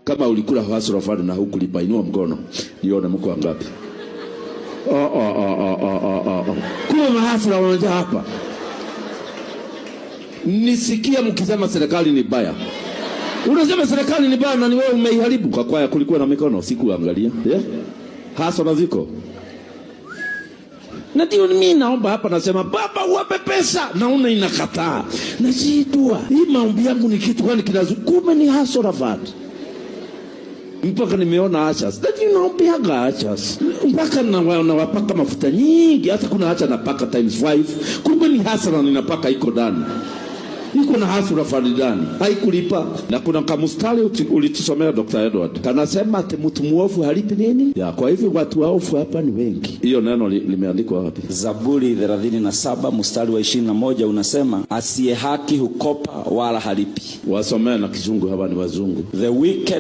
Kama ulikula hasara fund na hukulipa, inua mkono nione mko wangapi. Kuna mahasara wanaja hapa. Nisikia mkisema serikali ni baya. Unasema serikali ni baya na ni wewe umeiharibu. Kwa kwaya kulikuwa na mikono sikuangalia. Hasara ziko. Na ndio mimi naomba hapa nasema baba uwape pesa, naona inakataa. Najidua hii maombi yangu ni kitu gani kinazukume ni hasara fund. Mpaka nimeona achas. Lakini naombeaga achas. Mpaka nawapaka mafuta nyingi. Hata kuna acha napaka times 5. Kumbe ni hasara ninapaka iko ndani. Iko na hasara fund ndani. Haikulipa. Na kuna kamustari ulitusomea Dr. Edward. Kanasema ati mtu muovu halipi nini? Ya, kwa hivyo watu waovu hapa ni wengi. Hiyo neno limeandikwa wapi? Zaburi 37 mstari wa 21 unasema asiye haki hukopa wala halipi. Wasomea na Kizungu, hapa ni wazungu. The wicked